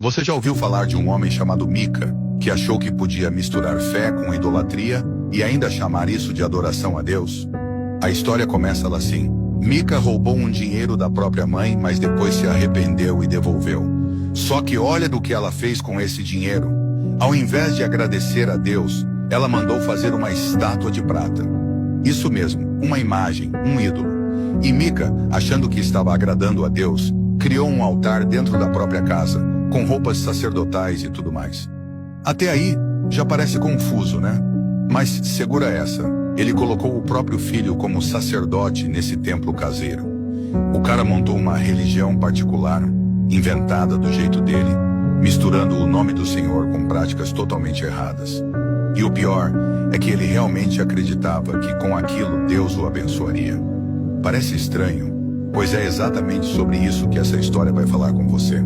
Você já ouviu falar de um homem chamado Mica, que achou que podia misturar fé com idolatria e ainda chamar isso de adoração a Deus? A história começa assim. Mica roubou um dinheiro da própria mãe, mas depois se arrependeu e devolveu. Só que olha do que ela fez com esse dinheiro. Ao invés de agradecer a Deus, ela mandou fazer uma estátua de prata. Isso mesmo, uma imagem, um ídolo. E Mica, achando que estava agradando a Deus, criou um altar dentro da própria casa, com roupas sacerdotais e tudo mais. Até aí, já parece confuso, né? Mas segura essa. Ele colocou o próprio filho como sacerdote nesse templo caseiro. O cara montou uma religião particular, inventada do jeito dele, misturando o nome do Senhor com práticas totalmente erradas. E o pior é que ele realmente acreditava que com aquilo Deus o abençoaria. Parece estranho, pois é exatamente sobre isso que essa história vai falar com você.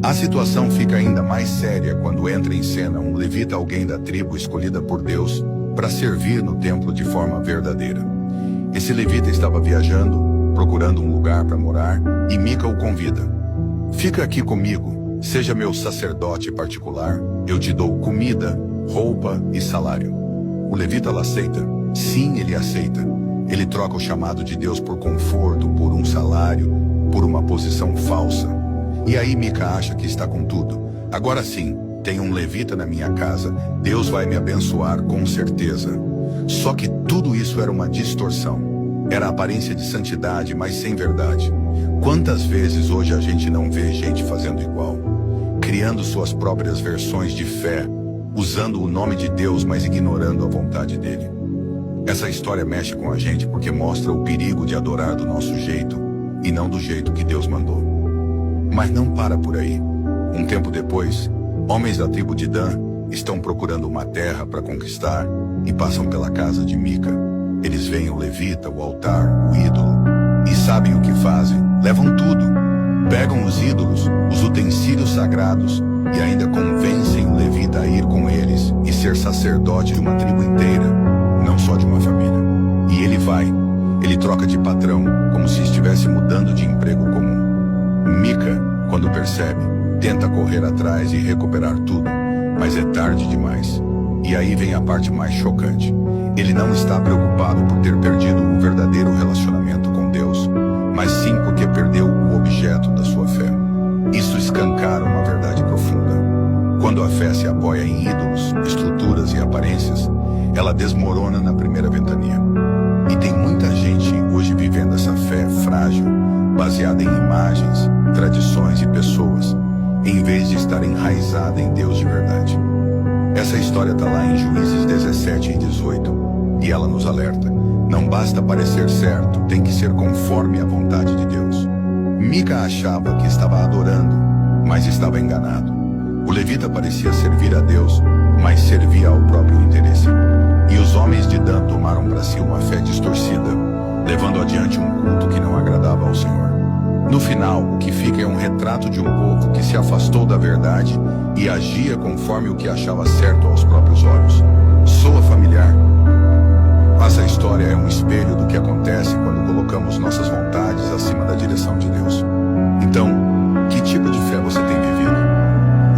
A situação fica ainda mais séria quando entra em cena um levita, alguém da tribo escolhida por Deus para servir no templo de forma verdadeira. Esse levita estava viajando, procurando um lugar para morar, e Mica o convida. Fica aqui comigo, seja meu sacerdote particular, eu te dou comida, roupa e salário. O levita aceita? Sim, ele aceita. Ele troca o chamado de Deus por conforto, por um salário, por uma posição falsa. E aí Mica acha que está com tudo. Agora sim, tem um levita na minha casa, Deus vai me abençoar com certeza. Só que tudo isso era uma distorção. Era a aparência de santidade, mas sem verdade. Quantas vezes hoje a gente não vê gente fazendo igual? Criando suas próprias versões de fé, usando o nome de Deus, mas ignorando a vontade dele. Essa história mexe com a gente porque mostra o perigo de adorar do nosso jeito e não do jeito que Deus mandou. Mas não para por aí. Um tempo depois, homens da tribo de Dan estão procurando uma terra para conquistar e passam pela casa de Mica. Eles veem o levita, o altar, o ídolo e sabem o que fazem. Levam tudo. Pegam os ídolos, os utensílios sagrados e ainda convencem o levita a ir com eles e ser sacerdote de uma tribo inteira, não só de uma família. E ele vai. Ele troca de patrão, como se estivesse mudando de emprego comum. Mica, quando percebe, tenta correr atrás e recuperar tudo, mas é tarde demais. E aí vem a parte mais chocante. Ele não está preocupado por ter perdido o verdadeiro relacionamento com Deus, mas sim porque perdeu o objeto da sua fé. Isso escancara uma verdade profunda. Quando a fé se apoia em ídolos, estruturas e aparências, ela desmorona na primeira ventania. E tem muita gente hoje vivendo essa fé frágil, baseada em imagens, tradições e pessoas, em vez de estar enraizada em Deus de verdade. Essa história está lá em Juízes 17 e 18, e ela nos alerta. Não basta parecer certo, tem que ser conforme a vontade de Deus. Mica achava que estava adorando, mas estava enganado. O levita parecia servir a Deus, mas servia ao próprio interesse. E os homens de Dan tomaram para si uma fé distorcida, levando adiante um culto que não agradava ao Senhor. No final, o que fica é um retrato de um povo que se afastou da verdade e agia conforme o que achava certo aos próprios olhos. Soa familiar? Essa história é um espelho do que acontece quando colocamos nossas vontades acima da direção de Deus. Então, que tipo de fé você tem vivido?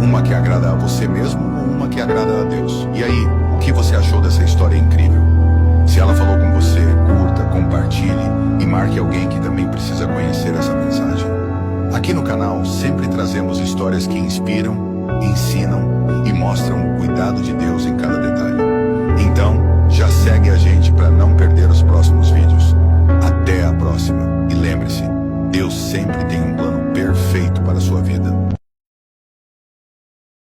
Uma que agrada a você mesmo ou uma que agrada a Deus? E aí, o que você achou dessa história incrível? Se ela falou com você, curta, compartilhe e marque alguém que também precisa conhecer essa mensagem. Aqui no canal sempre trazemos histórias que inspiram, ensinam e mostram o cuidado de Deus em cada detalhe. Então, já segue a gente para não perder os próximos vídeos. Até a próxima. E lembre-se, Deus sempre tem um plano perfeito para a sua vida.